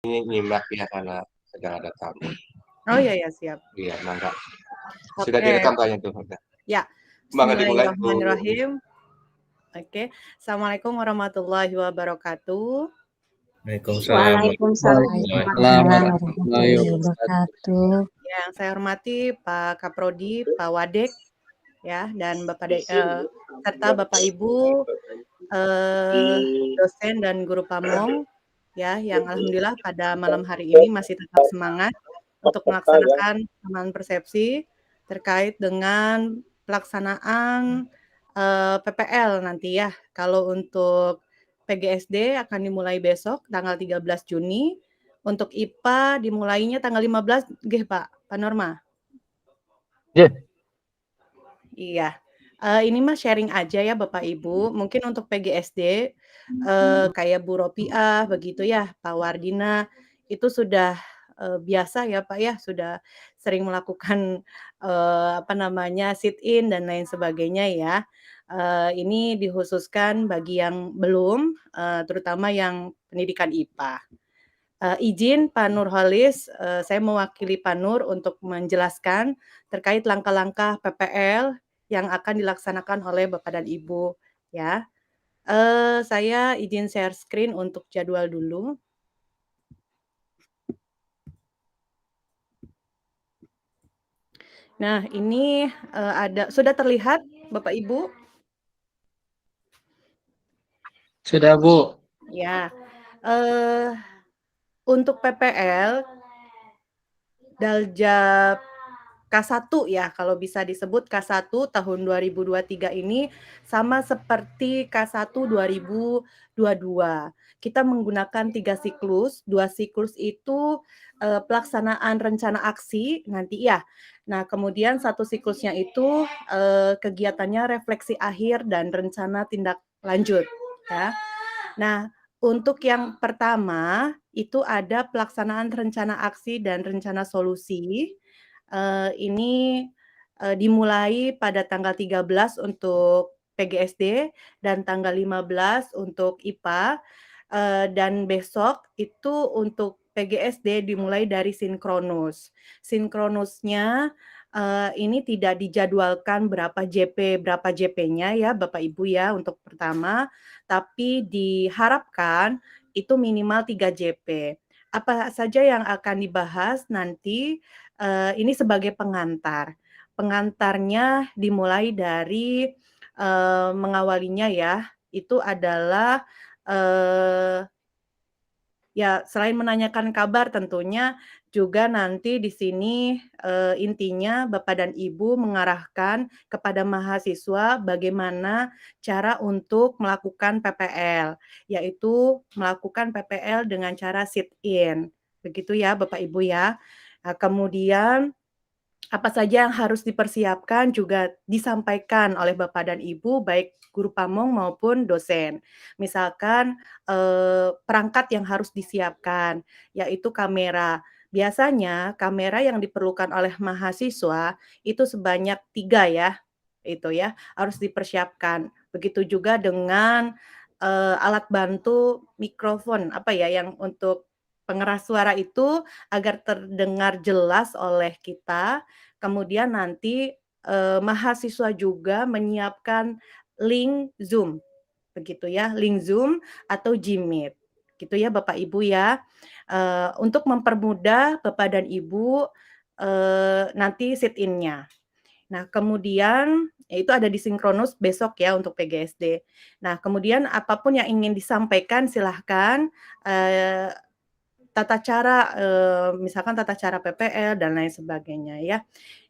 Ini nyimak ya karena sedang ada tamu. Oh ya ya siap. Iya, mangga. Sudah Oke. direkam kayaknya tuh, udah. Ya. Mangga dimulai, Bu. Bismillahirrahmanirrahim. Oke. Assalamualaikum warahmatullahi wabarakatuh. Waalaikumsalam warahmatullahi wabarakatuh. Yang saya hormati Pak Kaprodi, Pak Wadek, ya, dan serta Bapak Ibu dosen dan guru pamong, ya, yang alhamdulillah pada malam hari ini masih tetap semangat untuk melaksanakan rekaman persepsi terkait dengan pelaksanaan PPL nanti ya. Kalau untuk PGSD akan dimulai besok tanggal 13 Juni. Untuk IPA dimulainya tanggal 15 nggih Pak Norma. Yeah. Iya. Ini mah sharing aja ya Bapak Ibu. Mungkin untuk PGSD kayak Bu Ropiah begitu ya, Pak Wardina itu sudah biasa ya Pak ya, sudah sering melakukan sit in dan lain sebagainya ya. Ini dikhususkan bagi yang belum, terutama yang pendidikan IPA. Izin Pak Nurholis, saya mewakili Pak Nur untuk menjelaskan terkait langkah-langkah PPL yang akan dilaksanakan oleh Bapak dan Ibu ya. Saya izin share screen untuk jadwal dulu. Nah, ini sudah terlihat Bapak Ibu? Sudah, Bu. Ya. Untuk PPL Daljab K1 ya, kalau bisa disebut K1 tahun 2023 ini sama seperti K1 2022. Kita menggunakan 3 siklus, 2 siklus itu pelaksanaan rencana aksi nanti ya. Nah, kemudian 1 siklusnya itu kegiatannya refleksi akhir dan rencana tindak lanjut ya. Nah, untuk yang pertama itu ada pelaksanaan rencana aksi dan rencana solusi. Ini dimulai pada tanggal 13 untuk PGSD dan tanggal 15 untuk IPA. Dan besok itu untuk PGSD dimulai dari sinkronus. Sinkronusnya ini tidak dijadwalkan berapa JP-nya ya Bapak Ibu ya untuk pertama, tapi diharapkan itu minimal 3 JP. Apa saja yang akan dibahas nanti ini sebagai pengantar. Pengantarnya dimulai dari mengawalinya ya, itu adalah ya selain menanyakan kabar tentunya juga nanti di sini intinya Bapak dan Ibu mengarahkan kepada mahasiswa bagaimana cara untuk melakukan PPL, yaitu melakukan PPL dengan cara sit in. Begitu ya Bapak Ibu ya. Nah, kemudian apa saja yang harus dipersiapkan juga disampaikan oleh Bapak dan Ibu, baik guru pamong maupun dosen. Misalkan perangkat yang harus disiapkan, yaitu kamera. Biasanya kamera yang diperlukan oleh mahasiswa itu sebanyak 3 ya, itu ya, harus dipersiapkan. Begitu juga dengan alat bantu mikrofon, apa ya, yang untuk pengeras suara itu agar terdengar jelas oleh kita. Kemudian nanti mahasiswa juga menyiapkan link Zoom, begitu ya, link Zoom atau Gmeet, gitu ya Bapak Ibu ya. Untuk mempermudah Bapak dan Ibu nanti sit in-nya. Nah, kemudian itu ada di sinkronus besok ya untuk PGSD. Nah, kemudian apapun yang ingin disampaikan silahkan tata cara misalkan tata cara PPL dan lain sebagainya ya.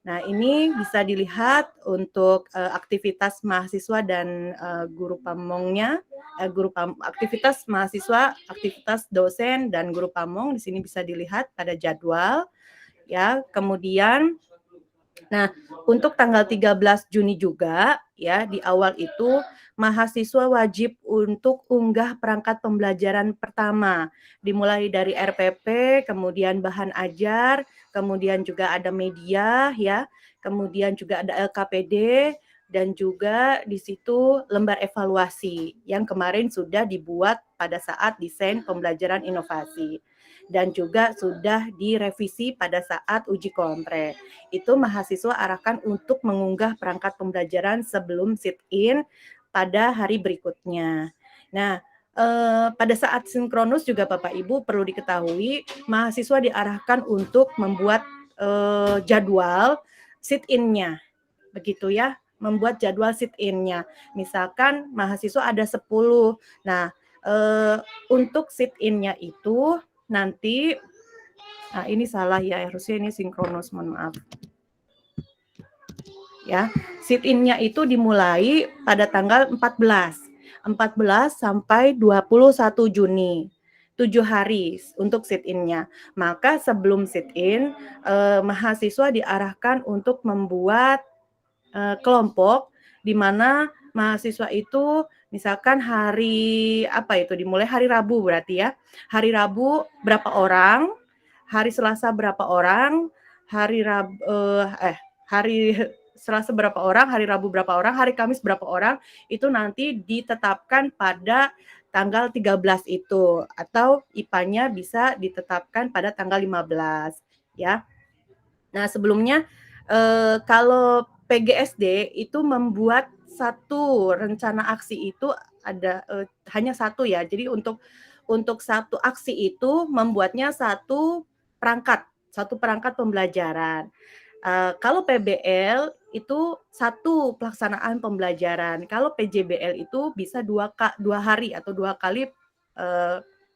Nah, ini bisa dilihat untuk aktivitas mahasiswa dan guru pamongnya, aktivitas mahasiswa, aktivitas dosen dan guru pamong di sini bisa dilihat pada jadwal ya. Kemudian nah, untuk tanggal 13 Juni juga ya di awal itu mahasiswa wajib untuk unggah perangkat pembelajaran pertama. Dimulai dari RPP, kemudian bahan ajar, kemudian juga ada media ya, kemudian juga ada LKPD dan juga di situ lembar evaluasi yang kemarin sudah dibuat pada saat desain pembelajaran inovasi. dan juga sudah direvisi pada saat uji kompre. Itu mahasiswa arahkan untuk mengunggah perangkat pembelajaran sebelum sit-in pada hari berikutnya. Nah, pada saat sinkronus juga Bapak Ibu perlu diketahui mahasiswa diarahkan untuk membuat jadwal sit-in-nya, begitu ya, membuat jadwal sit-in-nya. Misalkan mahasiswa ada 10. Nah, untuk sit-in-nya itu nanti, nah ini salah ya, harusnya ini sinkronus, mohon maaf. Ya, sit-in-nya itu dimulai pada tanggal 14 sampai 21 Juni. 7 hari untuk sit-in-nya. Maka sebelum sit-in, mahasiswa diarahkan untuk membuat kelompok di mana mahasiswa itu misalkan hari apa itu dimulai hari Rabu berarti ya. Hari Rabu berapa orang, hari Selasa berapa orang, hari Selasa berapa orang, hari Rabu berapa orang, hari Kamis berapa orang, itu nanti ditetapkan pada tanggal 13 itu, atau IPA-nya bisa ditetapkan pada tanggal 15 ya. Nah, sebelumnya kalau PGSD itu membuat satu rencana aksi itu ada hanya satu ya. Jadi untuk satu aksi itu membuatnya satu perangkat pembelajaran. Kalau PBL itu satu pelaksanaan pembelajaran. Kalau PJBL itu bisa dua hari atau 2 kali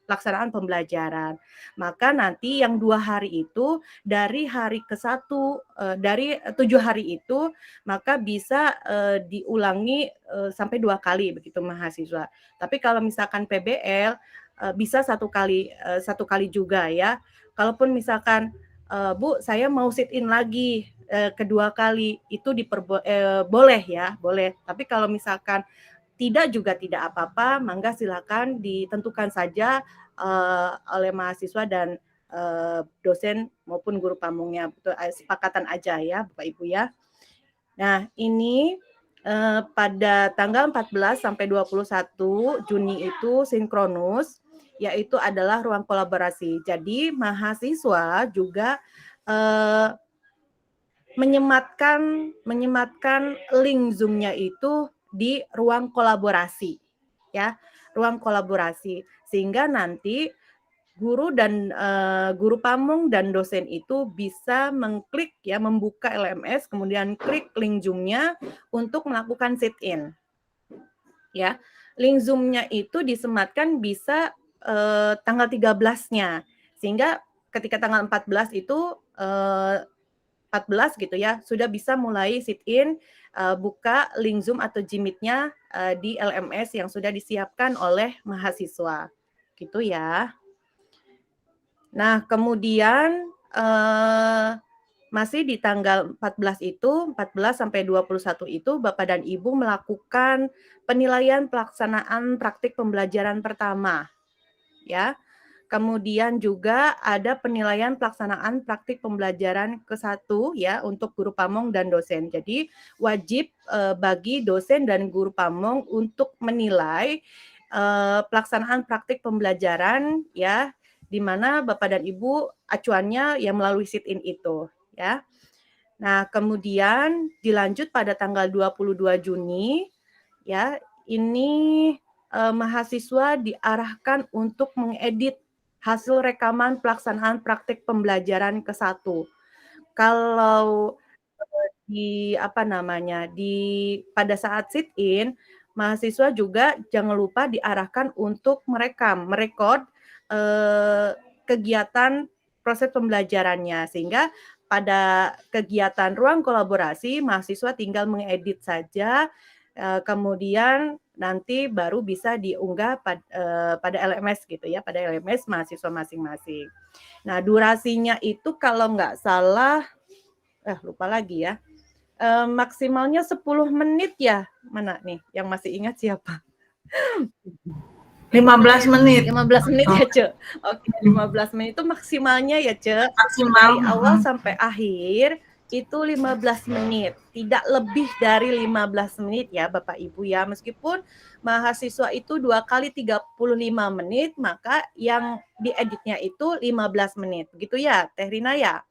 pelaksanaan pembelajaran. Maka nanti yang 2 hari itu dari hari ke-1 dari 7 hari itu maka bisa diulangi sampai 2 kali begitu mahasiswa. Tapi kalau misalkan PBL bisa 1 kali juga ya. Kalaupun misalkan Bu, saya mau sit-in lagi kedua kali itu boleh ya, boleh. Tapi kalau misalkan tidak juga tidak apa-apa, mangga silakan ditentukan saja oleh mahasiswa dan dosen maupun guru pamongnya. Sepakatan aja ya, Bapak Ibu ya. Nah, ini pada tanggal 14 sampai 21 Juni itu sinkronus, yaitu adalah ruang kolaborasi. Jadi mahasiswa juga menyematkan link Zoom-nya itu di ruang kolaborasi ya, ruang kolaborasi, sehingga nanti guru dan guru pamong dan dosen itu bisa mengklik ya, membuka LMS kemudian klik link Zoom-nya untuk melakukan sit-in ya. Link Zoom-nya itu disematkan bisa tanggal 13-nya, sehingga ketika tanggal 14 itu 14 gitu ya, sudah bisa mulai sit-in, buka link Zoom atau Jimit-nya di LMS yang sudah disiapkan oleh mahasiswa, gitu ya. Nah, kemudian masih di tanggal 14 sampai 21 itu Bapak dan Ibu melakukan penilaian pelaksanaan praktik pembelajaran pertama, ya. Kemudian juga ada penilaian pelaksanaan praktik pembelajaran ke-1 ya untuk guru pamong dan dosen. Jadi wajib bagi dosen dan guru pamong untuk menilai pelaksanaan praktik pembelajaran ya, di mana Bapak dan Ibu acuannya yang melalui sit-in itu ya. Nah, kemudian dilanjut pada tanggal 22 Juni ya, ini mahasiswa diarahkan untuk mengedit hasil rekaman pelaksanaan praktik pembelajaran ke-1. Kalau pada saat sit-in, mahasiswa juga jangan lupa diarahkan untuk merekod kegiatan proses pembelajarannya, sehingga pada kegiatan ruang kolaborasi mahasiswa tinggal mengedit saja, kemudian nanti baru bisa diunggah pada LMS gitu ya, pada LMS mahasiswa masing-masing. Nah, durasinya itu kalau nggak salah, lupa lagi ya, maksimalnya 10 menit ya, mana nih yang masih ingat siapa? 15 menit. 15 menit ya, Ce. Oke, 15 menit itu maksimalnya ya, Ce. Maksimal. Dari awal sampai akhir itu 15 menit, tidak lebih dari 15 menit ya Bapak Ibu ya. Meskipun mahasiswa itu 2 kali 35 menit, maka yang dieditnya itu 15 menit. Begitu ya Teh Rina ya?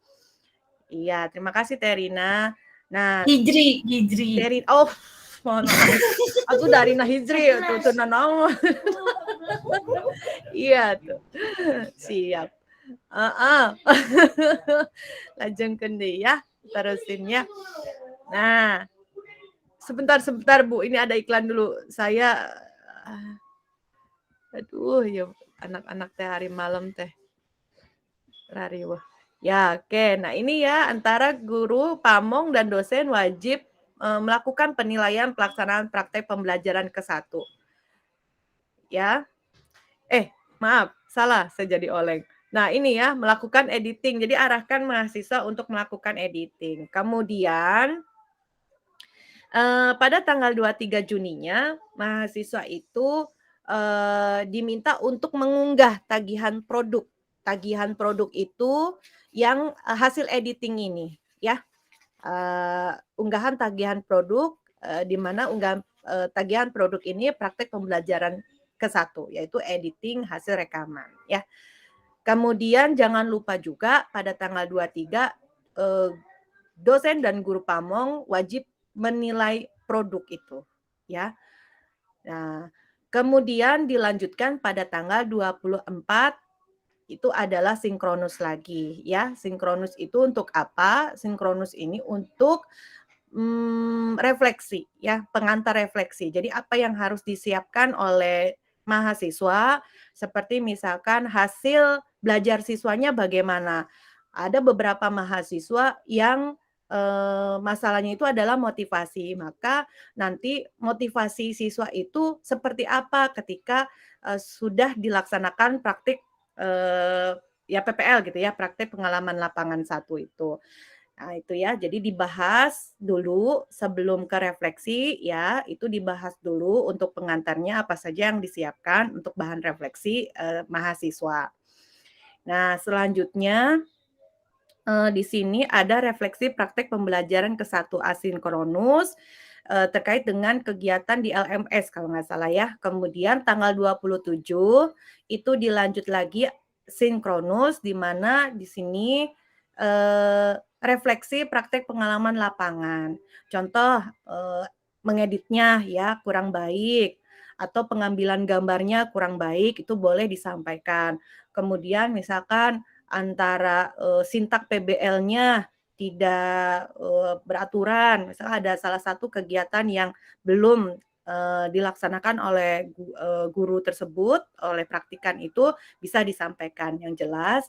Iya, terima kasih Teh Rina. Nah, Hijri. oh, mohon maaf. Aku dari Hijri tuh nanaon. Iya tuh. Siap. Lajengkeun deui ya, terusin ya. Nah, sebentar Bu, ini ada iklan dulu. Saya aduh ya anak-anak teh hari malam teh. Rariweuh. Ya, oke. Nah, ini ya antara guru, pamong dan dosen wajib melakukan penilaian pelaksanaan praktek pembelajaran ke-1. Ya. Maaf, salah, saya jadi oleng. Nah, ini ya, melakukan editing. Jadi arahkan mahasiswa untuk melakukan editing. Kemudian pada tanggal 23 Juninya, mahasiswa itu diminta untuk mengunggah tagihan produk. Tagihan produk itu yang hasil editing ini, ya. Unggahan tagihan produk, di mana tagihan produk ini praktek pembelajaran ke-1, yaitu editing hasil rekaman, ya. Kemudian jangan lupa juga pada tanggal 23, dosen dan guru pamong wajib menilai produk itu, ya. Nah, kemudian dilanjutkan pada tanggal 24 itu adalah sinkronus lagi, ya. Sinkronus itu untuk apa? Sinkronus ini untuk refleksi, ya, pengantar refleksi. Jadi apa yang harus disiapkan oleh mahasiswa, seperti misalkan hasil belajar siswanya bagaimana. Ada beberapa mahasiswa yang masalahnya itu adalah motivasi, maka nanti motivasi siswa itu seperti apa ketika sudah dilaksanakan praktik ya PPL gitu ya, praktik pengalaman lapangan 1 itu. Nah, itu ya. Jadi dibahas dulu sebelum ke refleksi ya, itu dibahas dulu untuk pengantarnya apa saja yang disiapkan untuk bahan refleksi mahasiswa. Nah, selanjutnya di sini ada refleksi praktek pembelajaran ke-1 asinkronus terkait dengan kegiatan di LMS kalau nggak salah ya. Kemudian tanggal 27 itu dilanjut lagi sinkronus, di mana di sini refleksi praktek pengalaman lapangan. Contoh mengeditnya ya kurang baik atau pengambilan gambarnya kurang baik, itu boleh disampaikan. Kemudian misalkan antara sintak PBL-nya tidak beraturan, misalnya ada salah satu kegiatan yang belum dilaksanakan oleh guru tersebut, oleh praktikan itu bisa disampaikan. Yang jelas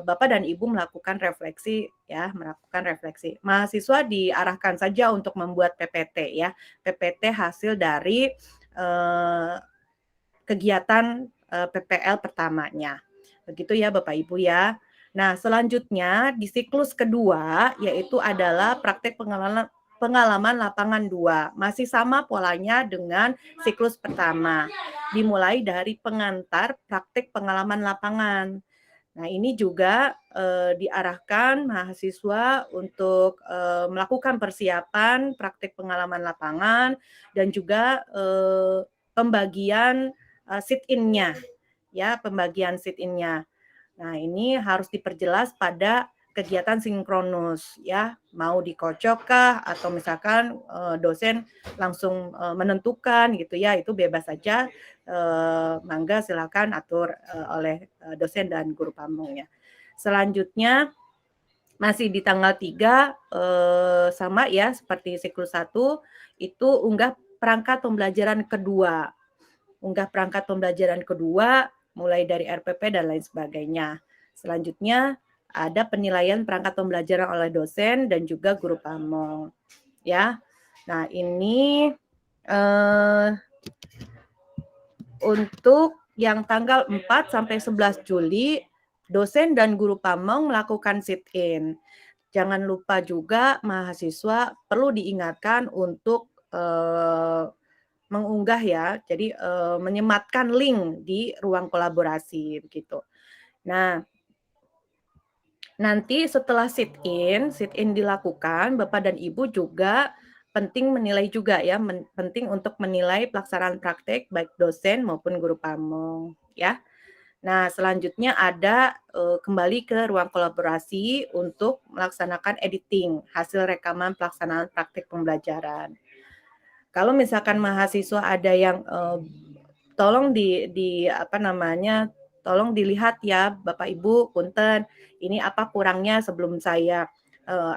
Bapak dan Ibu melakukan refleksi ya, melakukan refleksi. Mahasiswa diarahkan saja untuk membuat PPT ya, PPT hasil dari kegiatan PPL pertamanya. Begitu ya Bapak Ibu ya. Nah, selanjutnya di siklus kedua yaitu adalah praktek pengalaman lapangan 2. Masih sama polanya dengan siklus pertama. Dimulai dari pengantar praktek pengalaman lapangan. Nah, ini juga diarahkan mahasiswa untuk melakukan persiapan praktek pengalaman lapangan dan juga pembagian sit-in-nya, ya, pembagian sit-in-nya. Nah, ini harus diperjelas pada kegiatan sinkronus, ya, mau dikocok kah atau misalkan dosen langsung menentukan gitu ya, itu bebas saja. Mangga silakan atur oleh dosen dan guru pamongnya. Selanjutnya masih di tanggal 3 sama ya seperti siklus 1 itu unggah perangkat pembelajaran kedua. Unggah perangkat pembelajaran kedua mulai dari RPP dan lain sebagainya. Selanjutnya ada penilaian perangkat pembelajaran oleh dosen dan juga guru pamong. Ya. Nah, ini untuk yang tanggal 4 sampai 11 Juli dosen dan guru pamong melakukan sit-in. Jangan lupa juga mahasiswa perlu diingatkan untuk mengunggah ya, jadi menyematkan link di ruang kolaborasi begitu. Nah, Nanti setelah sit-in dilakukan, Bapak dan Ibu juga penting menilai juga ya, penting untuk menilai pelaksanaan praktek baik dosen maupun guru pamong, ya. Nah, selanjutnya ada, kembali ke ruang kolaborasi untuk melaksanakan editing hasil rekaman pelaksanaan praktek pembelajaran. Kalau misalkan mahasiswa ada yang, tolong tolong dilihat ya Bapak Ibu, punten, ini apa kurangnya sebelum saya,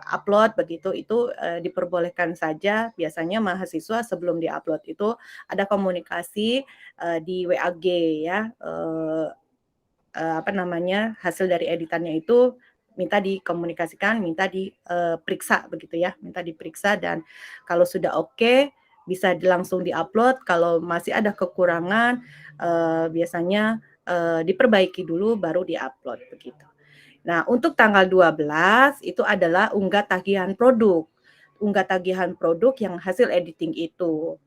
upload begitu, itu, diperbolehkan saja. Biasanya mahasiswa sebelum di-upload itu ada komunikasi, di WAG ya, hasil dari editannya itu minta dikomunikasikan, minta diperiksa begitu ya, minta diperiksa dan kalau sudah oke, bisa langsung di-upload, kalau masih ada kekurangan, biasanya, diperbaiki dulu baru di-upload begitu. Nah, untuk tanggal 12 itu adalah unggah tagihan produk. Unggah tagihan produk yang hasil editing itu.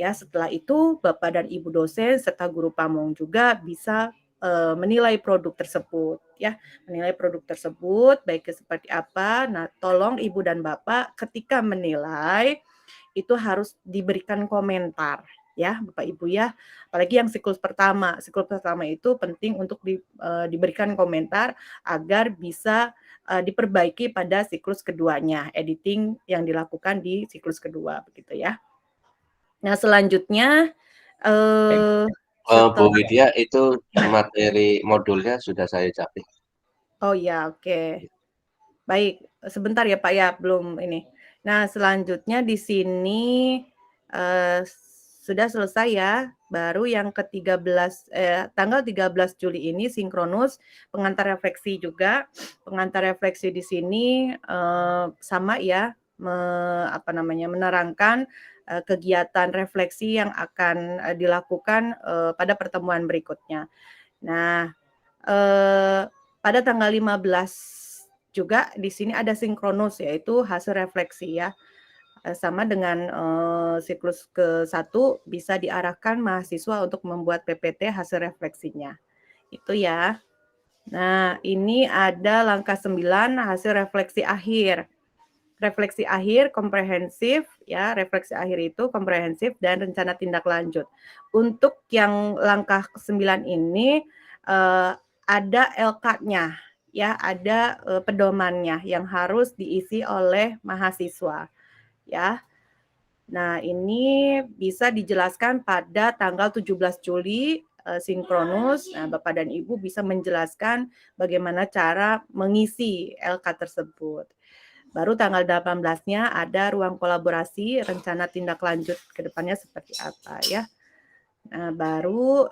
Ya, setelah itu Bapak dan Ibu dosen serta guru pamong juga bisa menilai produk tersebut ya, menilai produk tersebut baiknya seperti apa. Nah, tolong Ibu dan Bapak ketika menilai itu harus diberikan komentar ya, Bapak Ibu ya. Apalagi yang siklus pertama. Siklus pertama itu penting untuk diberikan komentar agar bisa diperbaiki pada siklus keduanya, editing yang dilakukan di siklus kedua begitu ya. Nah, selanjutnya Bu Widya, itu materi modulnya sudah saya capek. Oh ya, oke. Baik, sebentar ya Pak ya, belum ini. Nah, selanjutnya di sini sudah selesai ya. Baru yang ke-13 tanggal 13 Juli ini sinkronus pengantar refleksi juga. Pengantar refleksi di sini sama ya, menerangkan kegiatan refleksi yang akan dilakukan pada pertemuan berikutnya. Nah, pada tanggal 15 juga di sini ada sinkronus, yaitu hasil refleksi ya. Sama dengan siklus ke-1 bisa diarahkan mahasiswa untuk membuat PPT hasil refleksinya. Itu ya. Nah, ini ada langkah 9 hasil refleksi akhir. Refleksi akhir komprehensif ya, refleksi akhir itu komprehensif dan rencana tindak lanjut. Untuk yang langkah ke-9 ini ada LK-nya ya, ada pedomannya yang harus diisi oleh mahasiswa ya. Nah, ini bisa dijelaskan pada tanggal 17 Juli sinkronus. Nah, Bapak dan Ibu bisa menjelaskan bagaimana cara mengisi LK tersebut. Baru tanggal 18-nya ada ruang kolaborasi, rencana tindak lanjut ke depannya seperti apa ya. Nah, baru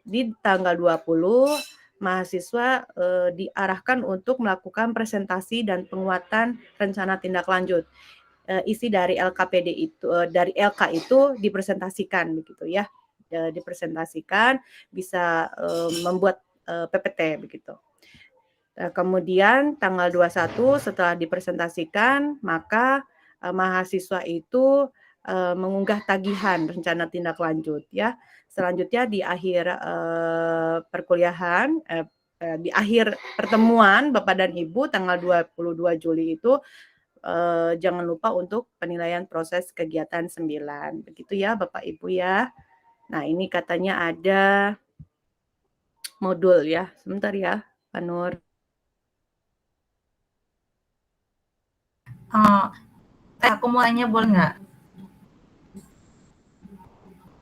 di tanggal 20 mahasiswa diarahkan untuk melakukan presentasi dan penguatan rencana tindak lanjut. Isi dari LKPD itu dari LK itu dipresentasikan begitu ya. Dipresentasikan bisa membuat PPT begitu. Kemudian tanggal 21 setelah dipresentasikan, maka mahasiswa itu mengunggah tagihan rencana tindak lanjut ya. Selanjutnya di akhir perkuliahan di akhir pertemuan Bapak dan Ibu tanggal 22 Juli itu jangan lupa untuk penilaian proses kegiatan 9. Begitu ya Bapak Ibu ya. Nah, ini katanya ada modul ya. Sebentar ya, Pak Nur. Aku mau tanya boleh nggak?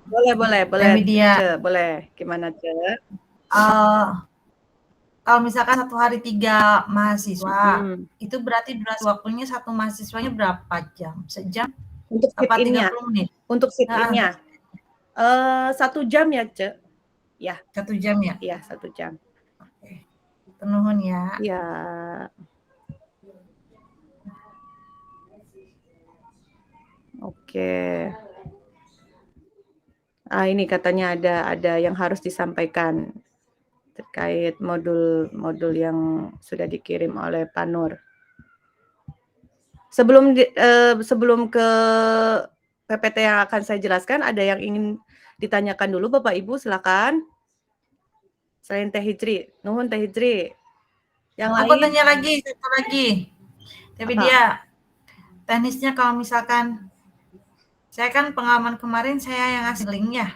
Boleh, Ce, boleh. Gimana, Ce? Kalau misalkan 1 hari 3 mahasiswa, itu berarti durasi waktunya satu mahasiswanya berapa jam? Sejam? Untuk sit-in-nya? Untuk sit-in-nya? 1 jam ya, Ce? Ya. 1 jam ya? Iya, 1 jam. Oke. Nuhun ya. Iya. Oke. Ini katanya ada yang harus disampaikan terkait modul yang sudah dikirim oleh Pak Nur. Sebelum ke PPT yang akan saya jelaskan, ada yang ingin ditanyakan dulu Bapak Ibu, silakan. Selain Teh Hijri, nuhun Teh Hijri. Yang Aku lain tanya lagi, satu lagi. Tapi apa? dia teknisnya kalau misalkan saya kan pengalaman kemarin saya yang ngasih link ya.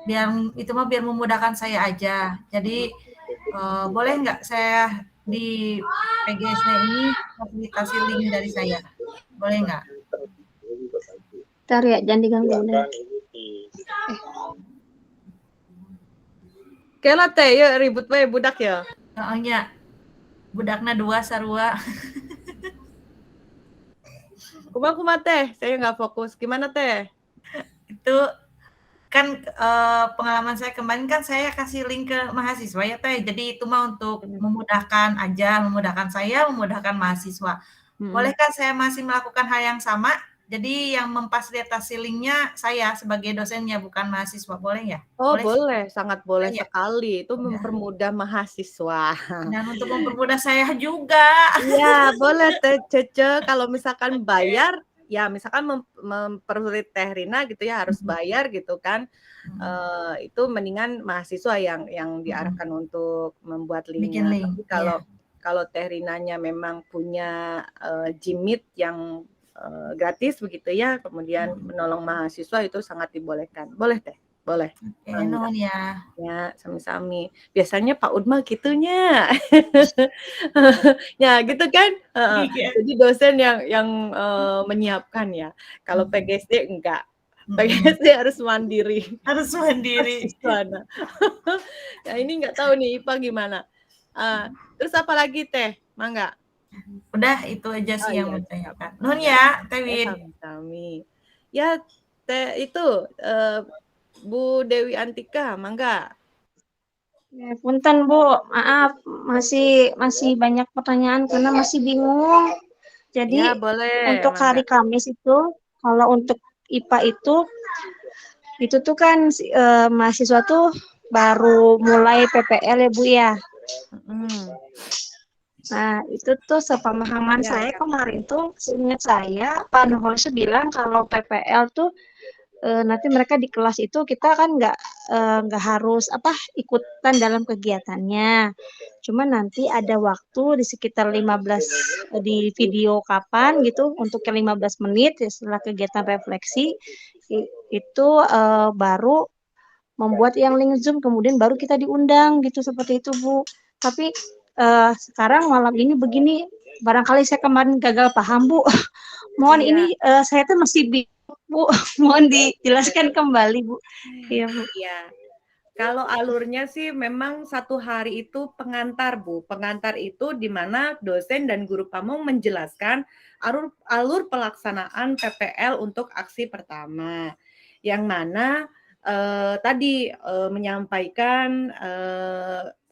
Biar memudahkan saya aja. Jadi boleh nggak saya di PGS-nya ini fasilitasi link dari saya? Boleh nggak? Bentar ya, jangan diganggu deh. Kela teh ya ribut we budak ya. Soalnya budakna 2 sarua. Kumaha teh, saya nggak fokus. Gimana teh? Itu kan pengalaman saya kemarin kan saya kasih link ke mahasiswa ya teh. Jadi itu mah untuk memudahkan aja, memudahkan saya, memudahkan mahasiswa. Bolehkah saya masih melakukan hal yang sama? Jadi yang memfasilitasi linknya saya sebagai dosennya, bukan mahasiswa, boleh ya? Oh Boleh. boleh, sangat boleh Ya. sekali. Itu Udah. mempermudah mahasiswa. Dan untuk mempermudah saya juga. Iya, boleh teh Cece. Kalau misalkan bayar, ya misalkan mempersulit Teh Rina gitu ya harus bayar gitu kan. Itu mendingan mahasiswa yang diarahkan untuk membuat Bikin linknya. link. Tapi kalau Teh Rinanya memang punya Jimit yang gratis begitu ya, kemudian menolong mahasiswa itu sangat dibolehkan. Boleh Teh, boleh. Oke, nuhun ya. Ya, sami-sami. Biasanya Pak Udma gitunya. Ya, gitu kan? Iya. Jadi dosen yang menyiapkan ya. Kalau PGSD enggak. PGSD harus mandiri. Harus mandiri. Mahasiswa. Ya, ini enggak tahu nih IPA gimana. Terus apa lagi Teh? Mangga. Udah itu aja sih yang iya, mau tanyakan. Nuhun ya, Teh Win. Sami-sami. Ya, Teh itu Bu Dewi Antika, mangga. Ya, punten Bu, maaf masih banyak pertanyaan karena masih bingung. Jadi Ya, boleh. untuk mangga. hari Kamis itu, kalau untuk IPA itu tuh kan mahasiswa tuh baru mulai PPL ya Bu ya. Nah, itu tuh sepemahaman saya kemarin tuh, seingat saya Pak Nuholse bilang kalau PPL tuh nanti mereka di kelas itu kita kan nggak harus ikutan dalam kegiatannya. Cuma nanti ada waktu di sekitar 15 di video kapan gitu untuk ke 15 menit ya, setelah kegiatan refleksi itu baru membuat yang link Zoom kemudian baru kita diundang gitu seperti itu Bu. Tapi sekarang malam ini begini, barangkali saya kemarin gagal paham Bu. Mohon ini saya tuh masih bingung Bu, mohon dijelaskan kembali Bu. Iya Bu. Iya. Kalau alurnya sih memang satu hari itu pengantar Bu. Pengantar itu di mana dosen dan guru pamong menjelaskan alur pelaksanaan PPL untuk aksi pertama. Yang mana tadi menyampaikan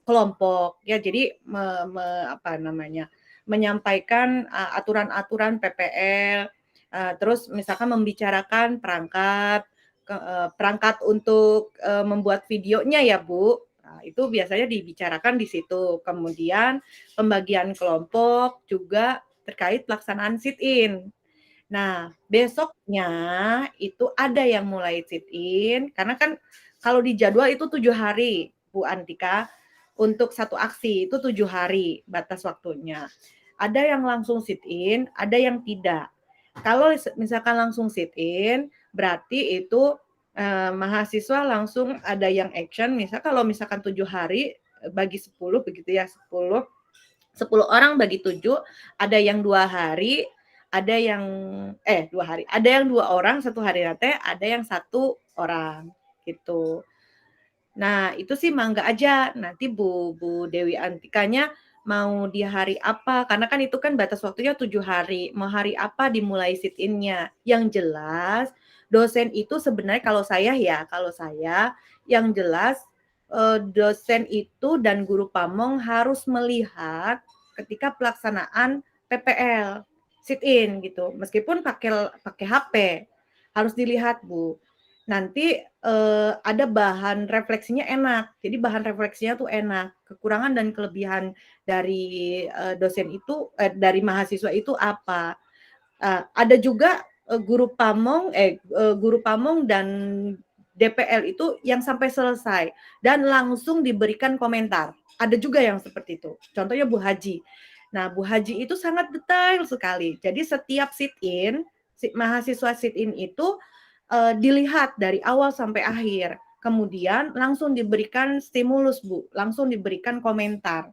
kelompok ya, jadi menyampaikan aturan-aturan PPL, terus misalkan membicarakan perangkat untuk membuat videonya ya Bu. Nah, itu biasanya dibicarakan di situ. Kemudian pembagian kelompok juga terkait pelaksanaan sit-in. Nah, besoknya itu ada yang mulai sit-in, karena kan kalau di jadwal itu 7 hari, Bu Antika, untuk satu aksi itu 7 hari batas waktunya. Ada yang langsung sit-in, ada yang tidak. Kalau misalkan langsung sit-in, berarti itu mahasiswa langsung ada yang action. Kalau misalkan 7 hari bagi 10 begitu ya, 10 orang bagi 7, ada yang 2 hari, ada yang 2 hari, ada yang 2 orang 1 hari nanti, ada yang 1 orang gitu. Nah, itu sih mangga aja. Nanti Bu Dewi Antikanya mau di hari apa, karena kan itu kan batas waktunya 7 hari. Mau hari apa dimulai sit-in-nya. Yang jelas dosen itu sebenarnya kalau saya yang jelas dosen itu dan guru pamong harus melihat ketika pelaksanaan PPL sit-in gitu. Meskipun pakai HP harus dilihat Bu. Nanti ada bahan refleksinya enak. Jadi bahan refleksinya tuh enak. Kekurangan dan kelebihan dari dosen itu dari mahasiswa itu apa? Ada juga guru pamong dan DPL itu yang sampai selesai dan langsung diberikan komentar. ada juga yang seperti itu. Contohnya Bu Haji. Nah, Bu Haji itu sangat detail sekali. Jadi setiap sit-in, mahasiswa sit-in itu dilihat dari awal sampai akhir. Kemudian langsung diberikan stimulus, Bu. Langsung diberikan komentar.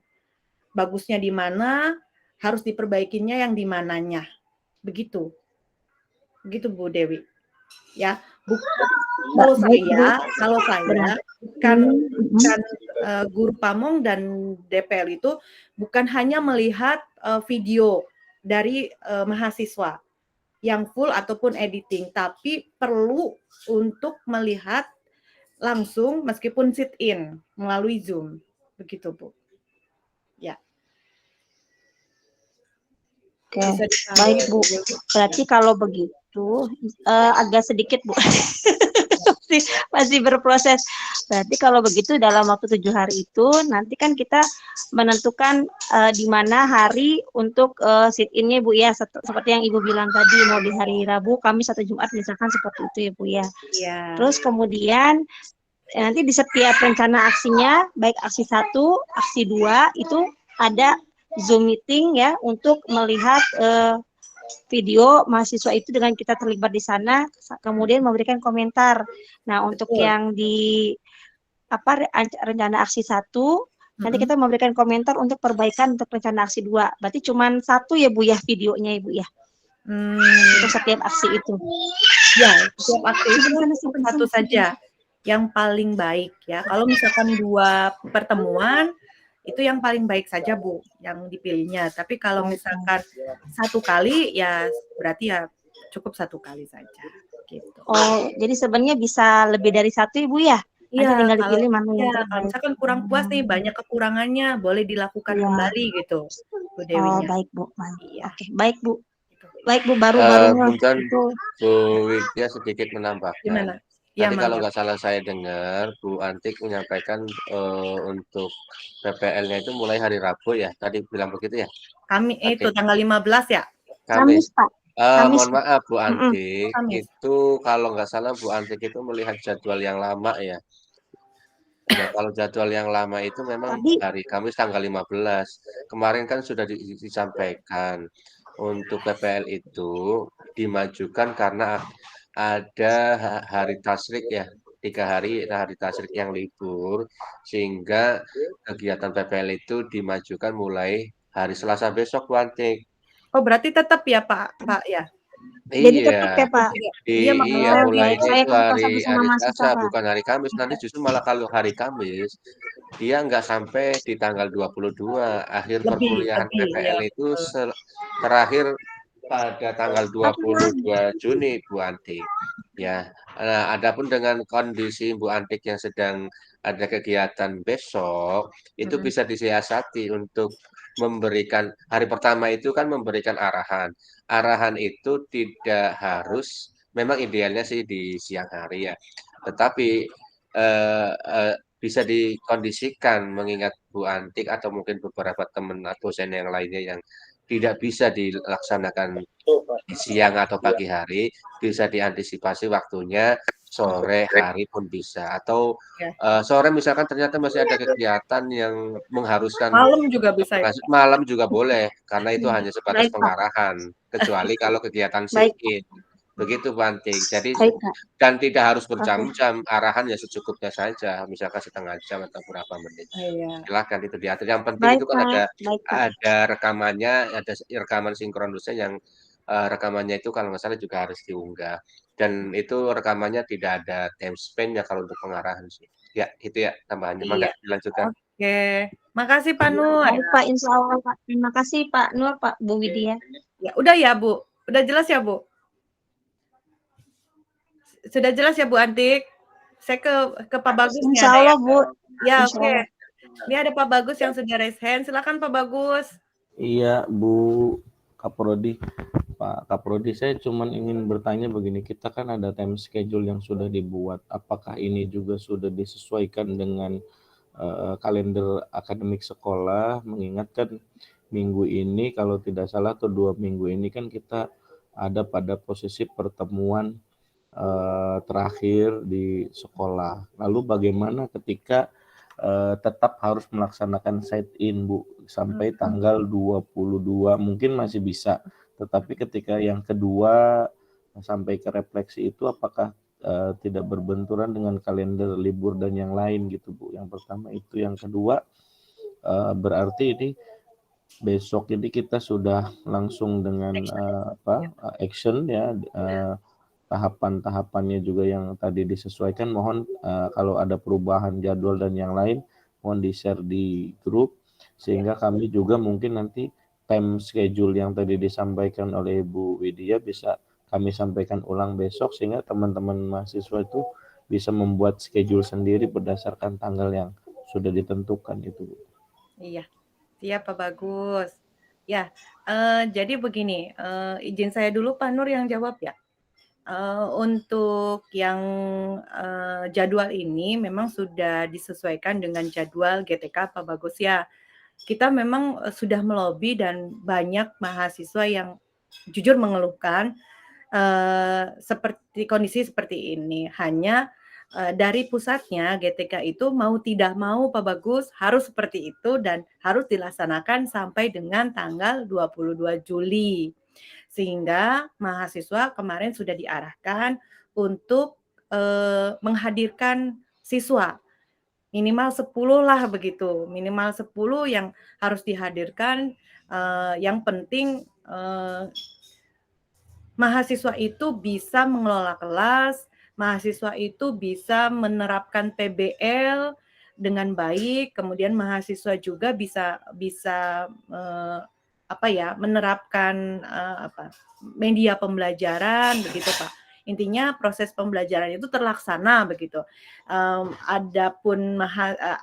Bagusnya di mana, harus diperbaikinya yang di mananya. Begitu. Begitu Bu Dewi. Ya, kalau saya bukan guru pamong dan DPL itu bukan hanya melihat video dari mahasiswa yang full ataupun editing, tapi perlu untuk melihat langsung meskipun sit in melalui Zoom. Begitu, Bu. Ya. Oke, baik Bu. Berarti kalau begitu agak sedikit Bu. masih berproses. Berarti kalau begitu dalam waktu 7 hari itu nanti kan kita menentukan di mana hari untuk sit-in-nya Bu ya. Seperti yang Ibu bilang tadi, mau di hari Rabu, Kamis atau Jumat misalkan seperti itu ya Bu ya. Iya. Terus kemudian nanti di setiap rencana aksinya, baik aksi 1, aksi 2 itu ada Zoom meeting ya untuk melihat video mahasiswa itu dengan kita terlibat di sana, kemudian memberikan komentar. Nah, untuk yang di rencana aksi 1, nanti kita memberikan komentar untuk perbaikan untuk rencana aksi 2. Berarti cuma 1 ya Bu ya videonya Ibu ya. Untuk setiap aksi itu. Ya, setiap aksi itu satu saja yang paling baik ya. Kalau misalkan 2 pertemuan itu yang paling baik saja Bu yang dipilihnya. Tapi kalau misalkan 1 kali ya berarti ya cukup 1 kali saja. Gitu. Oh, jadi sebenarnya bisa lebih dari 1 Ibu ya? Iya, tinggal dipilih mana yang terbaik. Kalau misalkan kurang puas nih, banyak kekurangannya, boleh dilakukan kembali gitu, Bu Dewinya. Oh, baik Bu. Iya. Oke, baik Bu. Baik Bu, baru-barunya itu Bu Widya sedikit menambahkan. Gimana? Tadi kalau nggak salah saya dengar, Bu Antik menyampaikan untuk PPL-nya itu mulai hari Rabu ya, tadi bilang begitu ya? Itu tanggal 15 ya? Kamis, Pak. Mohon maaf Bu Antik, itu kalau nggak salah Bu Antik itu melihat jadwal yang lama ya. Nah, kalau jadwal yang lama itu memang hari Kamis tanggal 15. Kemarin kan sudah disampaikan untuk PPL itu dimajukan karena ada hari tasyrik ya, 3 hari tasyrik yang libur, sehingga kegiatan PPL itu dimajukan mulai hari Selasa besok, Bu Antik. Oh, berarti tetap ya Pak ya? Jadi tetap ya Pak? Iya, mulainya itu hari Selasa, bukan hari Kamis. Nanti justru malah kalau hari Kamis, dia nggak sampai di tanggal 22. Akhir perkuliahan PPL itu terakhir pada tanggal 22 Juni, Bu Antik. Ya, nah, adapun dengan kondisi Bu Antik yang sedang ada kegiatan besok, itu bisa disiasati untuk memberikan hari pertama itu kan memberikan arahan. Arahan itu tidak harus, memang idealnya sih di siang hari ya. Tetapi bisa dikondisikan mengingat Bu Antik atau mungkin beberapa teman atau dosen yang lainnya yang tidak bisa dilaksanakan di siang atau pagi hari, bisa diantisipasi waktunya sore hari pun bisa. Atau sore misalkan ternyata masih ada kegiatan yang mengharuskan malam juga bisa ya? Malam juga boleh, karena itu hanya sebatas pengarahan, kecuali kalau kegiatan sit-in. Begitu Pak Antik. Jadi dan tidak harus berjam-jam, arahan ya secukupnya saja, misalkan setengah jam atau berapa menit. Silakan itu diatur. Yang penting itu kan ada rekamannya, ada rekaman sinkron dosen yang rekamannya itu kalau nggak salah juga harus diunggah. Dan itu rekamannya tidak ada time span ya kalau untuk pengarahan sih. Ya, itu ya tambahannya. Maka dilanjutkan. Oke, makasih Pak Nur. Baik Pak, insya Allah Pak. Terima kasih Pak Nur, Pak Bu Widya. Ya, udah ya Bu, udah jelas ya Bu? Sudah jelas ya Bu Antik? Saya ke Pak Bagus nih. Insya Allah Bu. Ya oke. Ini ada Pak Bagus yang sudah raise hand. Silakan Pak Bagus. Iya Bu Kaprodi. Pak Kaprodi, saya cuma ingin bertanya begini, kita kan ada time schedule yang sudah dibuat. Apakah ini juga sudah disesuaikan dengan kalender akademik sekolah? Mengingatkan minggu ini kalau tidak salah atau 2 minggu ini kan kita ada pada posisi pertemuan terakhir di sekolah. Lalu bagaimana ketika tetap harus melaksanakan sit-in, Bu, sampai tanggal 22 mungkin masih bisa. Tetapi ketika yang kedua sampai ke refleksi itu apakah tidak berbenturan dengan kalender libur dan yang lain gitu, Bu. Yang pertama itu. Yang kedua, berarti ini besok ini kita sudah langsung dengan action ya, tahapan-tahapannya juga yang tadi disesuaikan. Mohon kalau ada perubahan jadwal dan yang lain mohon di-share di grup sehingga kami juga mungkin nanti time schedule yang tadi disampaikan oleh Bu Widya bisa kami sampaikan ulang besok sehingga teman-teman mahasiswa itu bisa membuat schedule sendiri berdasarkan tanggal yang sudah ditentukan itu, Bu. Iya, siap Pak Bagus. Ya, jadi begini, izin saya dulu Pak Nur yang jawab ya. Untuk yang jadwal ini memang sudah disesuaikan dengan jadwal GTK Pak Bagus ya. Kita memang sudah melobi dan banyak mahasiswa yang jujur mengeluhkan seperti kondisi seperti ini. Hanya dari pusatnya GTK itu mau tidak mau Pak Bagus harus seperti itu dan harus dilaksanakan sampai dengan tanggal 22 Juli. Sehingga mahasiswa kemarin sudah diarahkan untuk menghadirkan siswa. Minimal 10 lah begitu, minimal 10 yang harus dihadirkan, yang penting mahasiswa itu bisa mengelola kelas, mahasiswa itu bisa menerapkan PBL dengan baik, kemudian mahasiswa juga bisa menerapkan media pembelajaran begitu Pak. Intinya proses pembelajaran itu terlaksana begitu.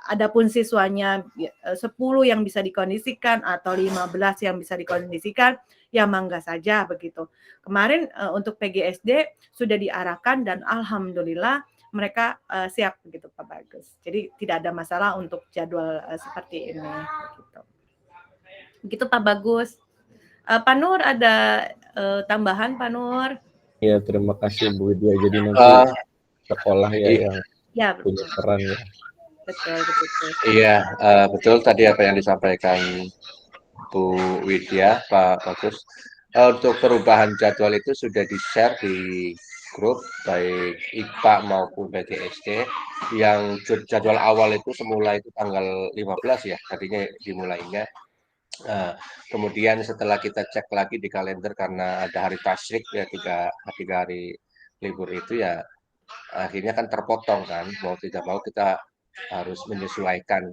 Adapun siswanya 10 yang bisa dikondisikan atau 15 yang bisa dikondisikan, ya mangga saja begitu. Kemarin untuk PGSD sudah diarahkan dan alhamdulillah mereka siap begitu Pak Bagus. Jadi tidak ada masalah untuk jadwal seperti ini begitu. Begitu Pak Bagus. Pak Nur ada tambahan Pak Nur? Ya, terima kasih Bu Widya. Jadi nanti sekolah ya yang punya peran ya. Betul. Iya, betul tadi apa yang disampaikan Bu Widya, Pak Bagus. Untuk perubahan jadwal itu sudah di-share di grup baik IPA maupun PGSD. Yang jadwal awal itu semula itu tanggal 15 ya, tadinya dimulainya. Kemudian setelah kita cek lagi di kalender karena ada hari tasyrik ya, tiga hari libur itu ya akhirnya kan terpotong kan, mau tidak mau kita harus menyesuaikan.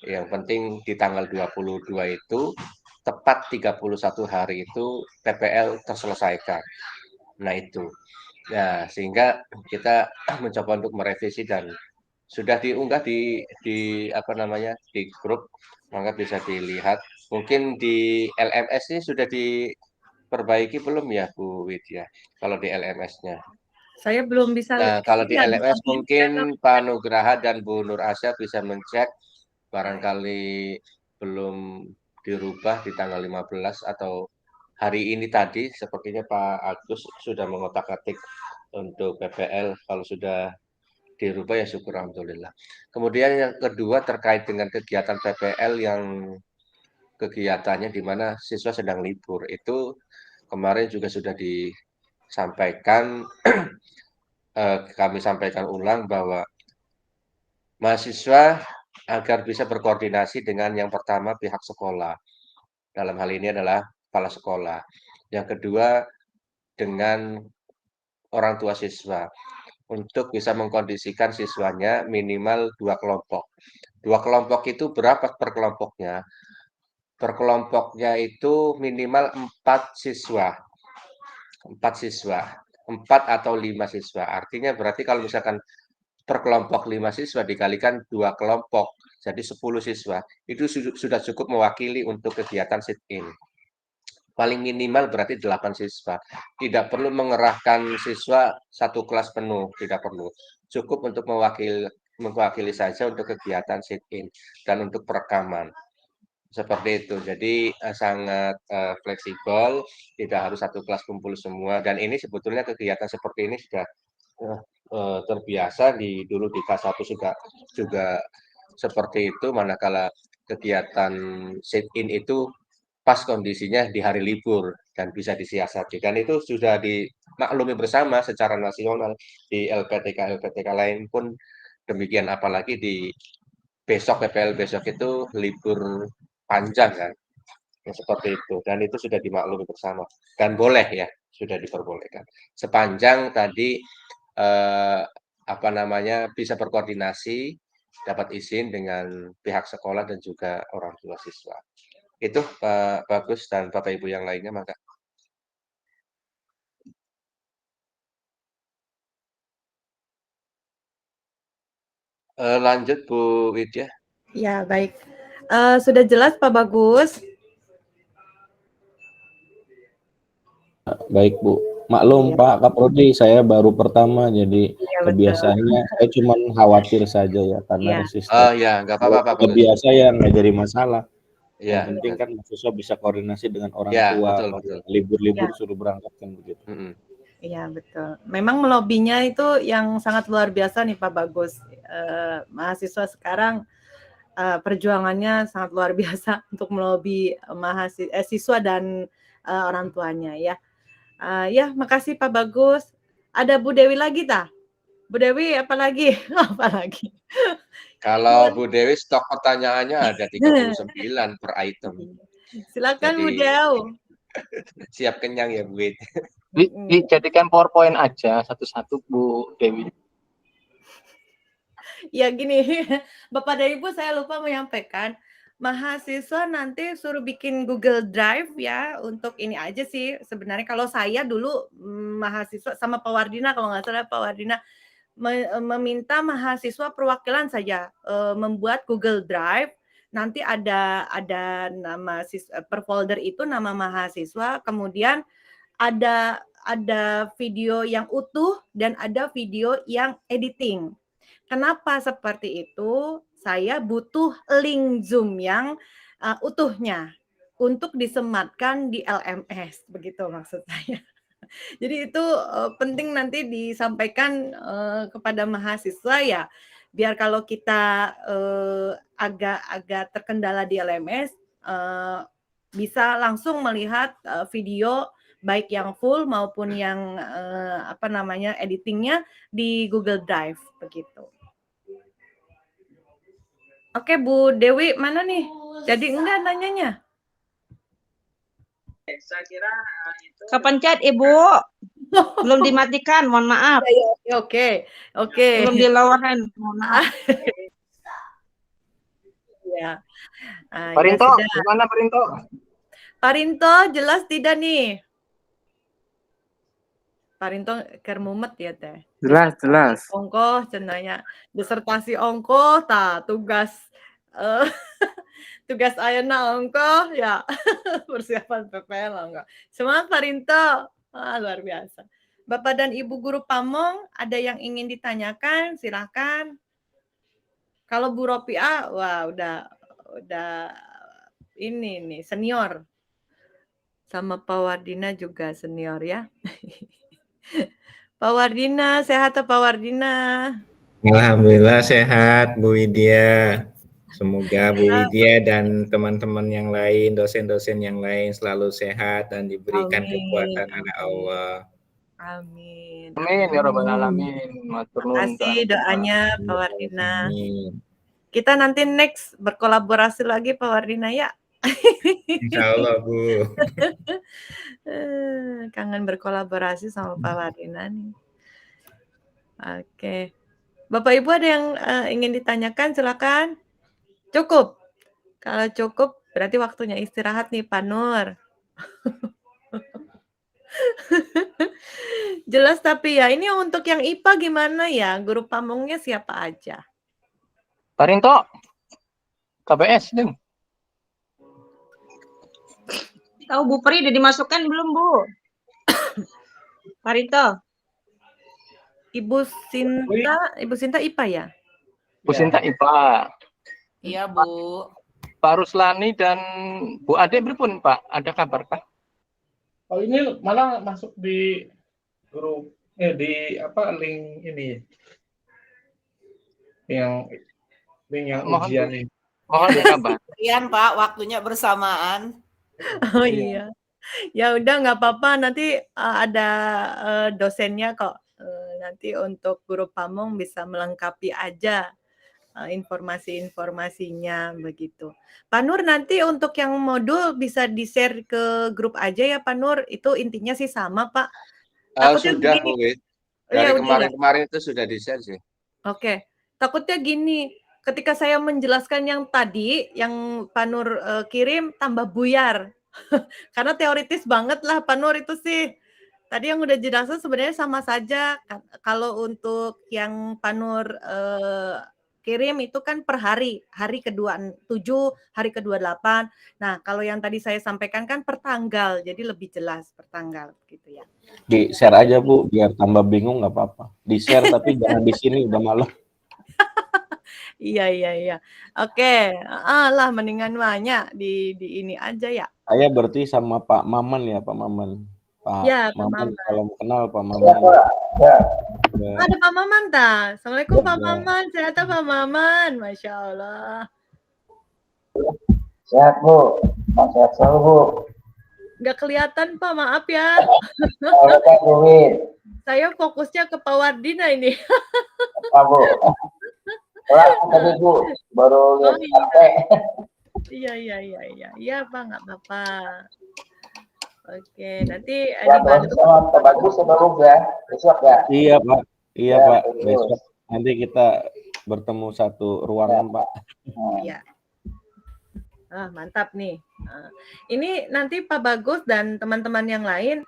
Yang penting di tanggal 22 itu tepat 31 hari itu PPL terselesaikan. Nah itu. Ya, sehingga kita mencoba untuk merevisi dan sudah diunggah di grup, maka bisa dilihat. Mungkin di LMS ini sudah diperbaiki belum ya Bu Widya? Kalau di LMS-nya. Saya belum bisa. Nah, kalau di LMS mungkin Pak Nugraha dan Bu Nur Asya bisa mencek barangkali belum dirubah di tanggal 15 atau hari ini tadi sepertinya Pak Agus sudah mengotak-atik untuk PPL. Kalau sudah dirubah ya syukur alhamdulillah. Kemudian yang kedua terkait dengan kegiatan PPL yang kegiatannya di mana siswa sedang libur itu kemarin juga sudah disampaikan kami sampaikan ulang bahwa mahasiswa agar bisa berkoordinasi dengan yang pertama pihak sekolah. Dalam hal ini adalah kepala sekolah. Yang kedua dengan orang tua siswa untuk bisa mengkondisikan siswanya minimal 2 kelompok. 2 kelompok itu berapa per kelompoknya? Per kelompoknya itu minimal 4 siswa. 4 atau 5 siswa. Artinya berarti kalau misalkan per kelompok 5 siswa dikalikan 2 kelompok, jadi 10 siswa. Itu sudah cukup mewakili untuk kegiatan sit-in. Paling minimal berarti 8 siswa. Tidak perlu mengerahkan siswa satu kelas penuh, tidak perlu. Cukup untuk mewakili saja untuk kegiatan sit-in dan untuk perekaman. Seperti itu. Jadi sangat fleksibel, tidak harus satu kelas kumpul semua. Dan ini sebetulnya kegiatan seperti ini sudah terbiasa dulu di K1 juga seperti itu manakala kegiatan sit-in itu pas kondisinya di hari libur dan bisa disiasati. Dan itu sudah dimaklumi bersama secara nasional di LPTK lain pun demikian, apalagi di besok PPL besok itu libur panjang kan. Ya, seperti itu dan itu sudah dimaklumi bersama dan boleh ya sudah diperbolehkan sepanjang tadi apa namanya bisa berkoordinasi dapat izin dengan pihak sekolah dan juga orang tua siswa itu Pak Bagus dan Bapak Ibu yang lainnya maka lanjut Bu Widya. Ya, baik. Sudah jelas Pak Bagus? Baik Bu, maklum Iya. Pak Kaprodi, saya baru pertama, jadi Iya, betul. kebiasaannya saya cuma khawatir saja ya, karena Iya. sistem Ya nggak apa-apa Pak Bagus. biasa ya nggak jadi masalah. Yang Ya, penting kan mahasiswa bisa koordinasi dengan orang ya tua, betul. libur-libur Ya. suruh berangkat kan begitu. Iya, betul. Memang melobinya itu yang sangat luar biasa nih Pak Bagus. Mahasiswa sekarang perjuangannya sangat luar biasa untuk melobi siswa dan orang tuanya ya. Ya, makasih Pak Bagus. Ada Bu Dewi lagi tah? Bu Dewi apalagi? Apalagi? Kalau Bu Dewi stok pertanyaannya ada 39 per item. Silakan Bu Jadi Dew. siap kenyang ya Bu Wid. Dijadikan PowerPoint aja satu-satu Bu Dewi. Ya gini, Bapak dan Ibu saya lupa menyampaikan, mahasiswa nanti suruh bikin Google Drive ya, untuk ini aja sih sebenarnya kalau saya dulu mahasiswa sama Pak Wardina kalau nggak salah Pak Wardina meminta mahasiswa perwakilan saja membuat Google Drive, nanti ada nama per folder itu nama mahasiswa, kemudian ada video yang utuh dan ada video yang editing. Kenapa seperti itu? Saya butuh link Zoom yang utuhnya untuk disematkan di LMS, begitu maksud saya. Jadi itu penting nanti disampaikan kepada mahasiswa ya, biar kalau kita agak terkendala di LMS, bisa langsung melihat video baik yang full maupun yang editingnya di Google Drive begitu. Oke Bu Dewi mana nih? Jadi enggak nanyanya? Saya kira itu kepencet Ibu. Belum dimatikan, mohon maaf. Oke. Belum di lower hand, mohon maaf. Ya. Parinto, gimana Parinto? Parinto jelas tidak nih? Parinto kermumet ya teh. Jelas. Ongkoh cenanya disertasi ongkoh tugas tugas ayeuna ongkoh ya persiapan PPL enggak. Semangat Parinto. Luar biasa. Bapak dan Ibu guru Pamong ada yang ingin ditanyakan silahkan. Kalau Bu Ropiah wah udah ini nih senior. Sama Pak Wardina juga senior ya. Pak Wardina, sehat Pak Wardina? Alhamdulillah sehat Bu Widya. Semoga Bu Widya dan teman-teman yang lain, dosen-dosen yang lain selalu sehat dan diberikan kekuatan oleh Allah. Amin. Amin ya Rabbal Alamin. Terima kasih doanya Pak Wardina. Amin. Kita nanti next berkolaborasi lagi Pak Wardina ya. Insya Allah Bu. Kangen berkolaborasi sama Pak Wardina nih. Oke. Bapak Ibu ada yang ingin ditanyakan silakan. Cukup. Kalau cukup berarti waktunya istirahat nih Pak Nur. Jelas tapi ya ini untuk yang IPA gimana ya? Guru Pamongnya siapa aja? Parinto, KBS ding. Tahu Bu Pri udah dimasukkan belum Bu? Parinto. Ibu Sinta IPA ya? Bu Sinta IPA. Iya Bu. Pak Ruslani dan Bu Ade pripun Pak? Ada kabar Pak? Oh ini malah masuk di grup di link ini yang yang Mohon ujian nih. mohon dikabar. Kalian Pak, waktunya bersamaan. Oh iya. Ya udah nggak apa-apa nanti ada dosennya kok. Nanti untuk guru pamong bisa melengkapi aja informasi-informasinya begitu. Pak Nur nanti untuk yang modul bisa di-share ke grup aja ya Pak Nur. Itu intinya sih sama Pak. Takutnya Sudah, begini. Bu Wid. Ya Dari udah ya. kemarin-kemarin itu sudah di-share sih. Oke. Takutnya gini, ketika saya menjelaskan yang tadi, yang Pak Nur kirim tambah buyar. Karena teoritis banget lah Pak Nur itu sih. Tadi yang udah jelasin sebenarnya sama saja. Kalau untuk yang Pak Nur kirim itu kan per hari ke-27, hari ke-28. Nah, kalau yang tadi saya sampaikan kan per tanggal, jadi lebih jelas per tanggal gitu ya. Di-share aja Bu, biar tambah bingung nggak apa-apa. Di-share tapi jangan di sini, udah malam. Iya. Oke, lah mendingan banyak di ini aja ya. Saya berarti sama Pak Maman ya, Pak Maman. Pak Ya, Pak Maman, Maman. kalau kenal Pak Maman. Ada Pak Maman ta? Assalamualaikum Pak Maman, sehat Pak Maman, Masya Allah. Sehat Bu, sehat selalu Bu. Nggak kelihatan Pak, maaf ya. Saya fokusnya ke Pak Wardina ini. Pak Bu. Tadi Bu, baru lihat HP. Iya Pak, nggak apa-apa. Oke, nanti Ya, dibantu. sama Pak Bagus baru ya, besok ya. Iya Pak, Ya, Pak. terus. Besok nanti kita bertemu satu ruangan Pak. Iya. Mantap nih. Ini nanti Pak Bagus dan teman-teman yang lain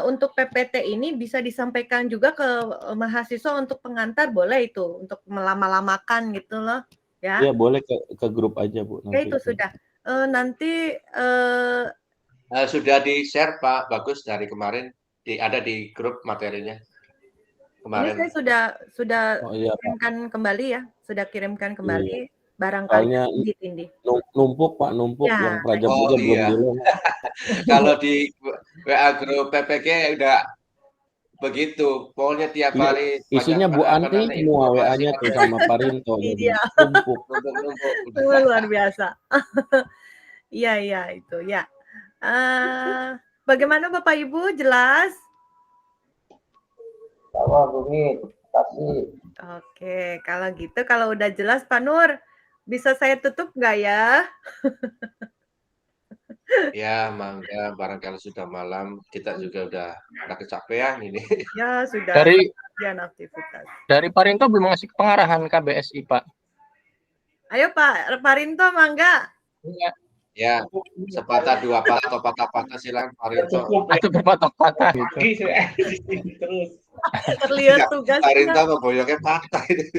untuk PPT ini bisa disampaikan juga ke mahasiswa untuk pengantar, boleh itu untuk melama-lamakan gitu loh, ya. Iya boleh ke grup aja Bu. Ya itu sudah. Nanti sudah di-share Pak Bagus dari kemarin, ada di grup materinya. Kemarin. Ini saya sudah kirimkan kembali ya, sudah kirimkan kembali. Iya. Barangkali Soalnya tindih. numpuk Pak, numpuk Ya, yang praja-praja belum bilang. Kalau di WA grup PPG udah begitu, pokoknya tiap hari. Isinya Bu Ani semua WA-nya tuh sama Pak Rinto. Iya. Numpuk. Luar biasa. Iya itu ya. Bagaimana Bapak Ibu, jelas? Sama Bu Mit, kasih. Oke, kalau gitu kalau udah jelas Pak Nur, bisa saya tutup nggak ya? Ya, mangga barangkali sudah malam, kita juga udah kecapean ini. Ya, sudah sekian aktivitas. Dari Pak Rinto belum ngasih pengarahan KBSI, Pak. Ayo Pak Rinto, mangga. Ya, sepatah dua patah atau patah-patah silakan Pak Rinto. Atau berpatah-patah gitu. Terus. Terlihat tugas. Pak Rinto boyoknya patah ini.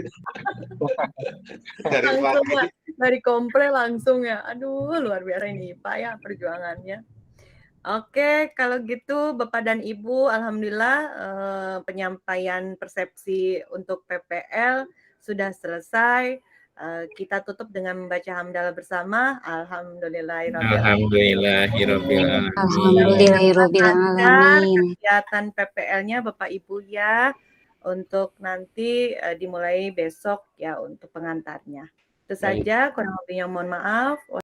Dari kompre langsung ya. Aduh, luar biasa ini Pak ya perjuangannya. Oke, kalau gitu Bapak dan Ibu, alhamdulillah penyampaian persepsi untuk PPL sudah selesai. Kita tutup dengan membaca hamdalah bersama. Alhamdulillahirobbilalamin. Kegiatan PPL-nya Bapak Ibu ya, untuk nanti dimulai besok ya untuk pengantarnya. Itu saja, kurang lebihnya mohon maaf.